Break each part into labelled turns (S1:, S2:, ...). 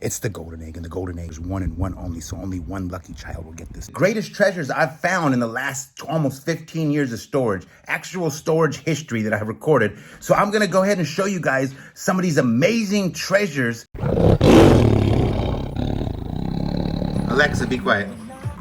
S1: It's the golden egg, and the golden egg is one and one only, so only one lucky child will get this. Greatest treasures I've found in the last almost 15 years of storage, actual storage history that I have recorded. So I'm gonna go ahead and show you guys some of these amazing treasures. Alexa, be quiet.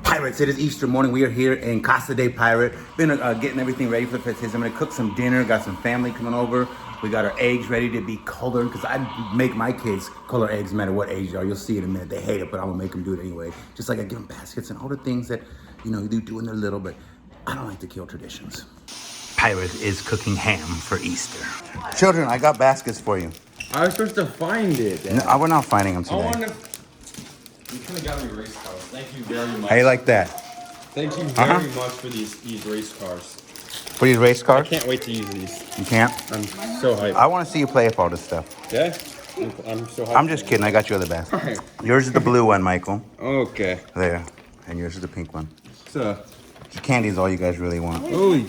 S1: Pirates, it is Easter morning. We are here in Casa de Pirate. Been getting everything ready for the festivities. I'm gonna cook some dinner, got some family coming over. We got our eggs ready to be colored, because I make my kids color eggs no matter what age they are. You'll see in a minute. They hate it, but I'm gonna make them do it anyway. Just like I give them baskets and all the things that, you know, you do when they're little, but I don't like to kill traditions. Pirate is cooking ham for Easter. Children, I got baskets for you.
S2: I was supposed to find it.
S1: No, we're not finding them today.
S2: You could have got me race cars. Thank you very much.
S1: How you like that?
S2: Thank you very much for these race cars.
S1: For these race cars?
S2: I can't wait to use these.
S1: You can't?
S2: I'm so hyped.
S1: I want to see you play with all this stuff.
S2: Yeah? I'm so hyped.
S1: I'm just kidding. I got you other baskets.
S2: All right.
S1: Yours is the blue one, Michael.
S2: Okay.
S1: There. And yours is the pink one.
S2: So.
S1: Candy is all you guys really want.
S2: Ooh.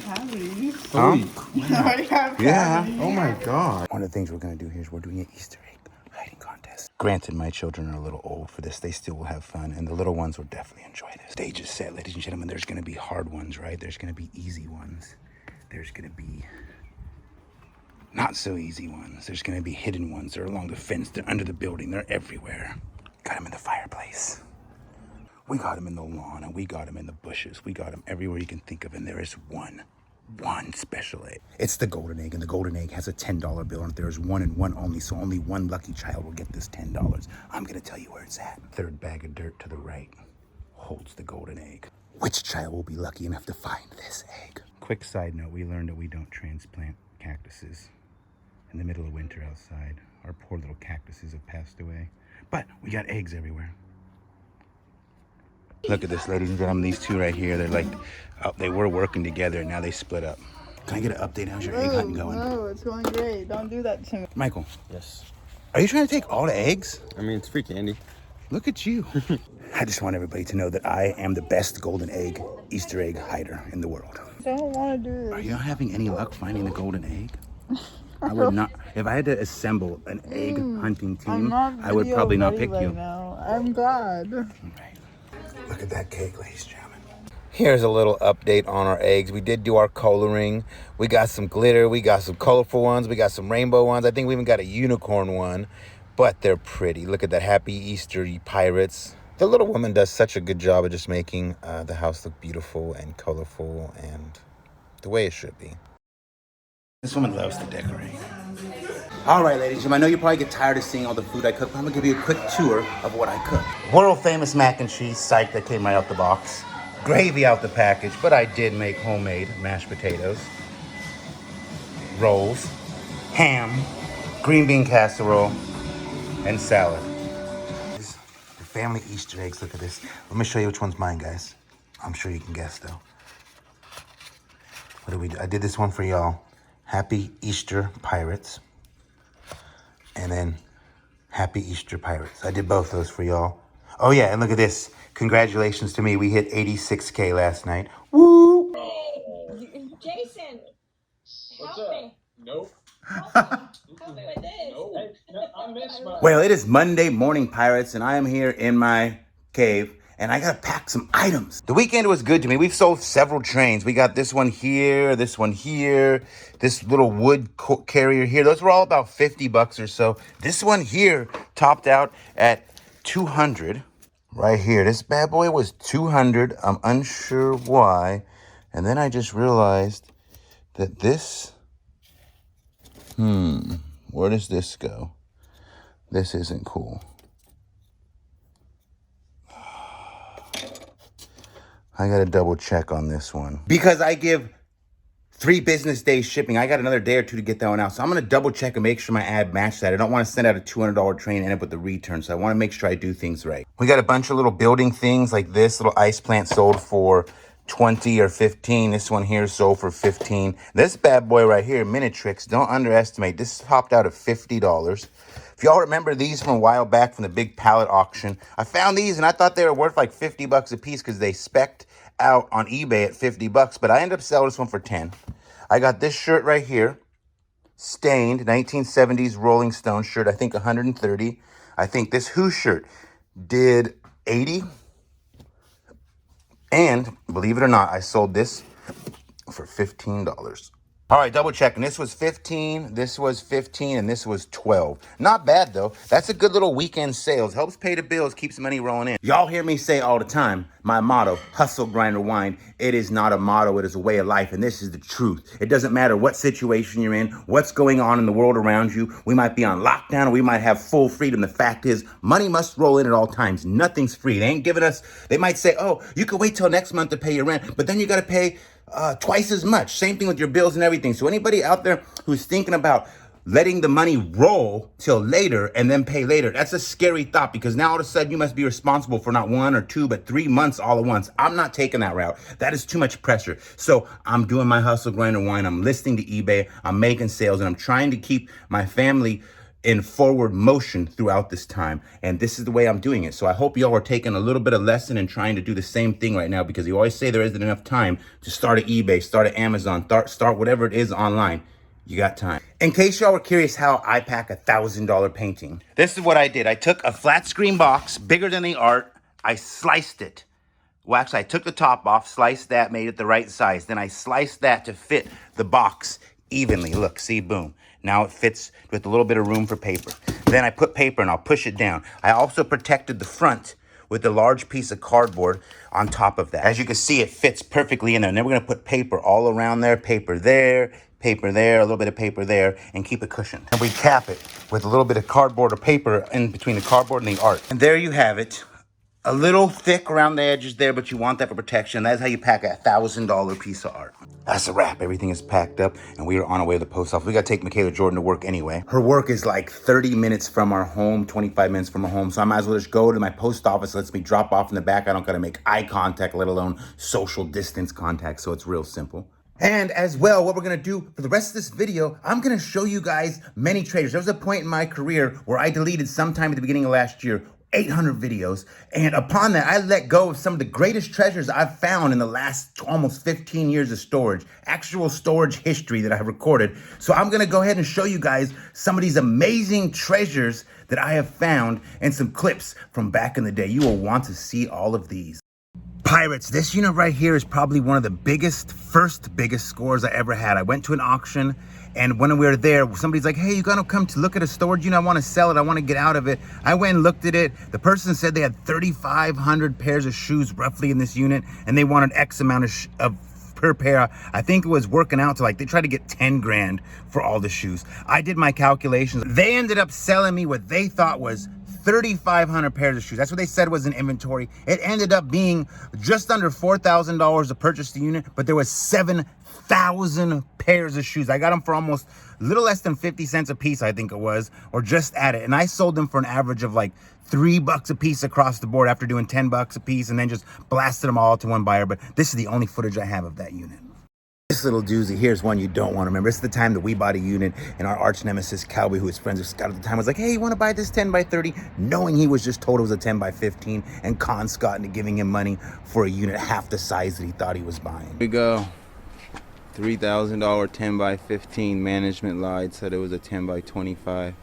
S1: Huh?
S3: Yeah.
S2: Oh my God.
S1: One of the things we're going to do here is we're doing an Easter egg hiding contest. Granted, my children are a little old for this. They still will have fun, and the little ones will definitely enjoy this. Stage is set, ladies and gentlemen. There's going to be hard ones, right? There's going to be easy ones. There's going to be not so easy ones. There's going to be hidden ones. They're along the fence. They're under the building. They're everywhere. Got them in the fireplace. We got them in the lawn, and we got them in the bushes. We got them everywhere you can think of, and there is one special egg. It's the golden egg, and the golden egg has a $10 bill on it. There is one and one only, so only one lucky child will get this $10. I'm gonna tell you where it's at. Third bag of dirt to the right holds the golden egg. Which child will be lucky enough to find this egg? Quick side note, we learned that we don't transplant cactuses in the middle of winter outside. Our poor little cactuses have passed away, but we got eggs everywhere. Look at this, ladies and gentlemen. These two right here, they're like, they were working together, and now they split up. Can I get an update? How's your egg hunting going?
S3: No, it's going great. Don't do that to me.
S1: Michael.
S2: Yes.
S1: Are you trying to take all the eggs?
S2: I mean, it's free candy.
S1: Look at you. I just want everybody to know that I am the best golden egg, Easter egg hider in the world.
S3: I don't want to do this.
S1: Are you not having any luck finding the golden egg? I would not. If I had to assemble an egg hunting team, I would probably not pick you.
S3: Now. I'm glad.
S1: Okay. Look at that cake, ladies and gentlemen.
S4: Here's a little update on our eggs. We did do our coloring. We got some glitter. We got some colorful ones. We got some rainbow ones. I think we even got a unicorn one, but they're pretty. Look at that. Happy Easter, you pirates. The little woman does such a good job of just making the house look beautiful and colorful and the way it should be.
S1: This woman loves to decorate. All right, ladies and gentlemen, I know you probably get tired of seeing all the food I cook, but I'm gonna give you a quick tour of what I cook. World famous mac and cheese, psych, that came right out the box. Gravy out the package, but I did make homemade mashed potatoes, rolls, ham, green bean casserole, and salad. The family Easter eggs, look at this. Let me show you which one's mine, guys. I'm sure you can guess, though. What do we do? I did this one for y'all. Happy Easter, Pirates. And then Happy Easter, Pirates. I did both those for y'all. Oh yeah, and look at this. Congratulations to me. We hit 86K last night. Woo!
S5: Jason, help me.
S2: Nope.
S5: Help me with this.
S2: I missed my...
S1: Well, it is Monday morning, Pirates, and I am here in my cave, and I gotta pack some items. The weekend was good to me. We've sold several trains. We got this one here, this little wood carrier here. Those were all about $50 or so. This one here topped out at 200 right here. This bad boy was 200. I'm unsure why. And then I just realized that this, where does this go? This isn't cool. I gotta double check on this one. Because I give 3 business days shipping, I got another day or two to get that one out. So I'm gonna double check and make sure my ad matched that. I don't wanna send out a $200 train and end up with the return. So I wanna make sure I do things right. We got a bunch of little building things like this little ice plant sold for 20 or 15. This one here sold for 15. This bad boy right here, Minitrix, don't underestimate. This topped out at $50. If y'all remember these from a while back from the big pallet auction, I found these and I thought they were worth like $50 a piece because they spec'd out on eBay at $50, but I ended up selling this one for 10. I got this shirt right here, stained, 1970s Rolling Stone shirt, I think 130. I think this Who shirt did 80. And believe it or not, I sold this for $15. All right, double checking. This was 15, this was 15, and this was 12. Not bad, though. That's a good little weekend sales. Helps pay the bills, keeps money rolling in. Y'all hear me say all the time, my motto, hustle, grind, or wind. It is not a motto, it is a way of life, and this is the truth. It doesn't matter what situation you're in, what's going on in the world around you. We might be on lockdown, or we might have full freedom. The fact is, money must roll in at all times. Nothing's free. They ain't giving us, they might say, oh, you can wait till next month to pay your rent, but then you got to pay twice as much. Same thing with your bills and everything. So anybody out there who's thinking about letting the money roll till later and then pay later, that's a scary thought, because now all of a sudden you must be responsible for not 1 or 2, but 3 months all at once. I'm not taking that route. That is too much pressure. So I'm doing my hustle, grind, and wine. I'm listing to eBay. I'm making sales, and I'm trying to keep my family in forward motion throughout this time. And this is the way I'm doing it. So I hope y'all are taking a little bit of lesson and trying to do the same thing right now, because you always say there isn't enough time to start at eBay, start at Amazon, start whatever it is online. You got time. In case y'all were curious how I pack $1,000 painting, this is what I did. I took a flat screen box, bigger than the art. I sliced it. Well, actually, I took the top off, sliced that, made it the right size. Then I sliced that to fit the box evenly. Look, see, boom. Now it fits with a little bit of room for paper. Then I put paper and I'll push it down. I also protected the front with a large piece of cardboard on top of that. As you can see, it fits perfectly in there. And then we're gonna put paper all around there, paper there, a little bit of paper there, and keep it cushioned. And we cap it with a little bit of cardboard or paper in between the cardboard and the art. And there you have it. A little thick around the edges there, but you want that for protection. That's how you pack a $1,000 piece of art. That's a wrap. Everything is packed up, and we are on our way to the post office. We got to take Michaela Jordan to work anyway. Her work is like 30 minutes from our home, 25 minutes from our home. So I might as well just go to my post office. Lets me drop off in the back. I don't got to make eye contact, let alone social distance contact. So it's real simple. And as well, what we're gonna do for the rest of this video, I'm gonna show you guys many treasures. There was a point in my career where I deleted sometime at the beginning of last year 800 videos. And upon that, I let go of some of the greatest treasures I've found in the last almost 15 years of storage, actual storage history that I have recorded. So I'm gonna go ahead and show you guys some of these amazing treasures that I have found and some clips from back in the day. You will want to see all of these. Pirates, this unit right here is probably one of the first biggest scores I ever had. I went to an auction, and when we were there, somebody's like, hey, you gotta come to look at a storage unit. I wanna sell it, I wanna get out of it. I went and looked at it. The person said they had 3,500 pairs of shoes roughly in this unit, and they wanted X amount of per pair. I think it was working out to like, they tried to get 10 grand for all the shoes. I did my calculations. They ended up selling me what they thought was 3,500 pairs of shoes. That's what they said was in inventory. It ended up being just under $4,000 to purchase the unit, but there was 7,000 pairs of shoes. I got them for almost a little less than 50 cents a piece, I think it was, or just at it. And I sold them for an average of like $3 a piece across the board after doing $10 a piece, and then just blasted them all to one buyer. But this is the only footage I have of that unit. This little doozy, here's one you don't want to remember. It's the time that we bought a unit, and our arch nemesis, Cowboy, who was friends with Scott at the time, was like, hey, you want to buy this 10 by 30? Knowing he was just told it was a 10 by 15, and conned Scott into giving him money for a unit half the size that he thought he was buying. Here we go. $3,000 10 by 15. Management lied, said it was a 10 by 25.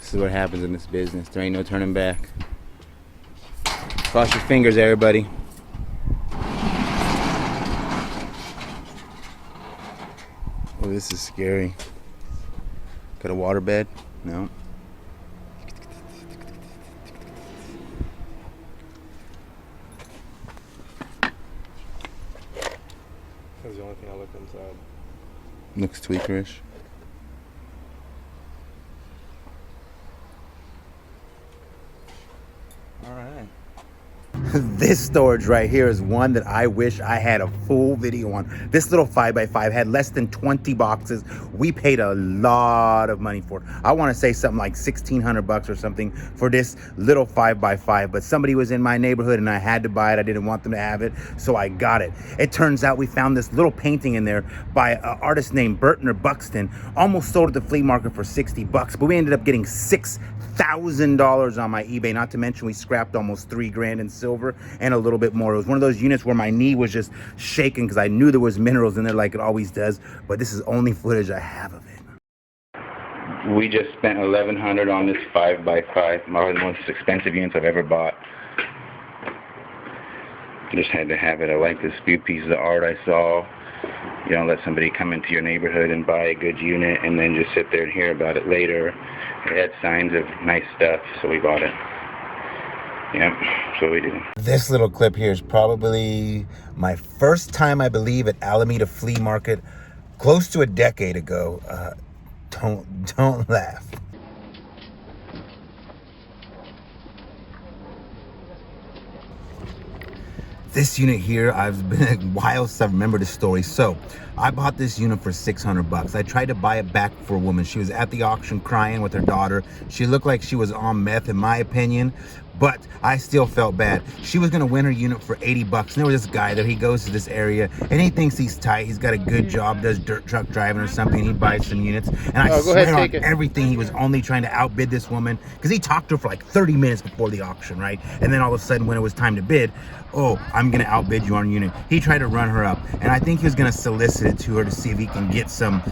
S1: This is what happens in this business. There ain't no turning back. Cross your fingers, everybody. Oh, this is scary. Got a water bed? No.
S2: That's the only thing I looked inside.
S1: Looks tweakerish. All right. This storage right here is one that I wish I had a full video on. This little 5x5 had less than 20 boxes. We paid a lot of money for it. I want to say something like $1,600 or something for this little 5x5, but somebody was in my neighborhood and I had to buy it. I didn't want them to have it, so I got it. It turns out we found this little painting in there by an artist named Burton or Buxton. Almost sold at the flea market for $60, but we ended up getting $6,000 on my eBay. Not to mention we scrapped almost $3 grand in silver and a little bit more. It was one of those units where my knee was just shaking because I knew there was minerals in there like it always does, but this is only footage I have of it. We just spent $1,100 on this 5x5. One of the most expensive units I've ever bought. Just had to have it. I like this few pieces of art I saw. You don't let somebody come into your neighborhood and buy a good unit and then just sit there and hear about it later. It had signs of nice stuff, so we bought it. Yep, so we do.
S4: This little clip here is probably my first time, I believe, at Alameda Flea Market, close to a decade ago. Don't laugh. This unit here, I've been a while since I remember this story. So I bought this unit for $600. I tried to buy it back for a woman. She was at the auction crying with her daughter. She looked like she was on meth, in my opinion, but I still felt bad. She was gonna win her unit for $80. And there was this guy there, he goes to this area and he thinks he's tight. He's got a good job, does dirt truck driving or something. He buys some units. And I swear on everything, he was only trying to outbid this woman because he talked to her for like 30 minutes before the auction, right? And then all of a sudden when it was time to bid, oh, I'm gonna outbid you on unit. He tried to run her up, and I think he was gonna solicit it to her to see if he can get some,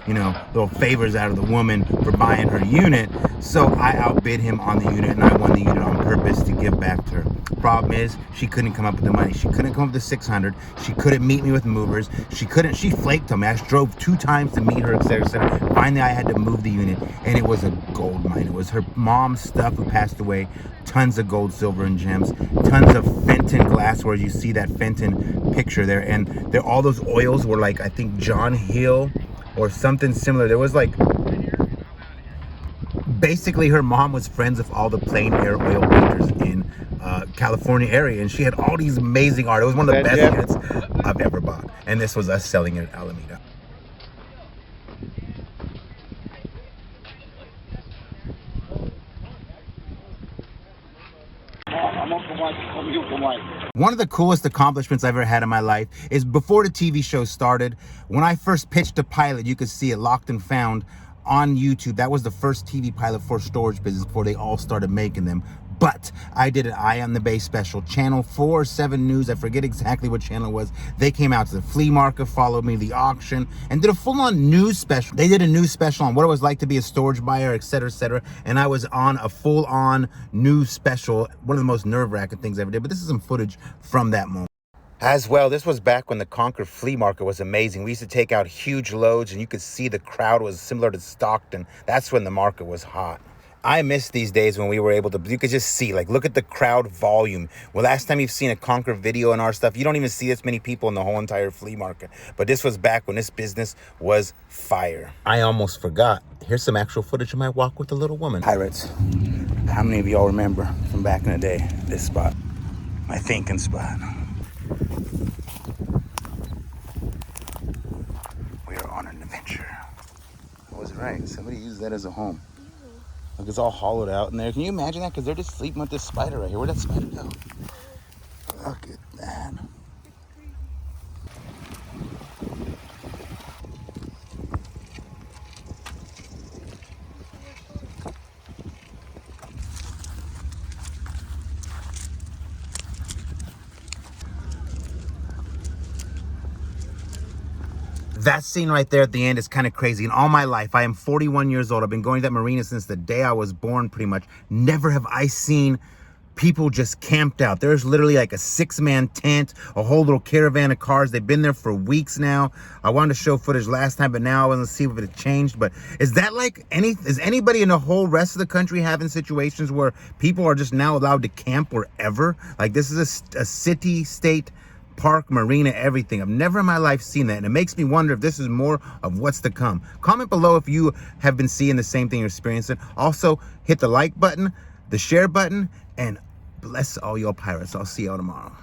S4: little favors out of the woman for buying her unit. So I outbid him on the unit, and I won the unit on purpose to give back to her. Problem is, she couldn't come up with the money. She couldn't come up with the 600. She couldn't meet me with movers. She flaked on me. I drove 2 times to meet her, etc., etc. Finally, I had to move the unit, and it was a gold mine. It was her mom's stuff who passed away. Tons of gold, silver, and gems. Tons of Fenton glassware. You see that Fenton picture there, and all those oils were like, I think, John Hill or something similar. There was like, basically her mom was friends with all the plein air oil painters in California area, and she had all these amazing art. It was one of the best units I've ever bought, and this was us selling it at Alameda. One of the coolest accomplishments I've ever had in my life is before the TV show started, when I first pitched a pilot, you could see it, Locked and Found, on YouTube. That was the first TV pilot for storage business before they all started making them. But I did an Eye on the Bay special. Channel 4 or 7 News, I forget exactly what channel it was. They came out to the flea market, followed me, the auction, and did a full-on news special. They did a news special on what it was like to be a storage buyer, etc., etc. And I was on a full-on news special, one of the most nerve-wracking things I ever did. But this is some footage from that moment. As well, this was back when the Concord Flea Market was amazing. We used to take out huge loads, and you could see the crowd was similar to Stockton. That's when the market was hot. I miss these days when we were able to, you could just see, like, look at the crowd volume. Well, last time you've seen a Concord video and our stuff, you don't even see this many people in the whole entire flea market. But this was back when this business was fire. I almost forgot. Here's some actual footage of my walk with the little woman.
S1: Pirates, how many of y'all remember from back in the day, this spot? My thinking spot. We are on an adventure. I was right, somebody used that as a home. Look, it's all hollowed out in there. Can you imagine that? Because they're just sleeping with this spider right here. Where'd that spider go? Look at that.
S4: That scene right there at the end is kind of crazy. In all my life, I am 41 years old. I've been going to that marina since the day I was born, pretty much. Never have I seen people just camped out. There's literally like a 6-man tent, a whole little caravan of cars. They've been there for weeks now. I wanted to show footage last time, but now I want to see if it had changed. But is that like is anybody in the whole rest of the country having situations where people are just now allowed to camp wherever? Like, this is a city, state, park, marina, everything. I've never in my life seen that, and it makes me wonder if this is more of what's to come. Comment below if you have been seeing the same thing you're experiencing. Also, hit the like button, the share button, and bless all y'all pirates. I'll see y'all tomorrow.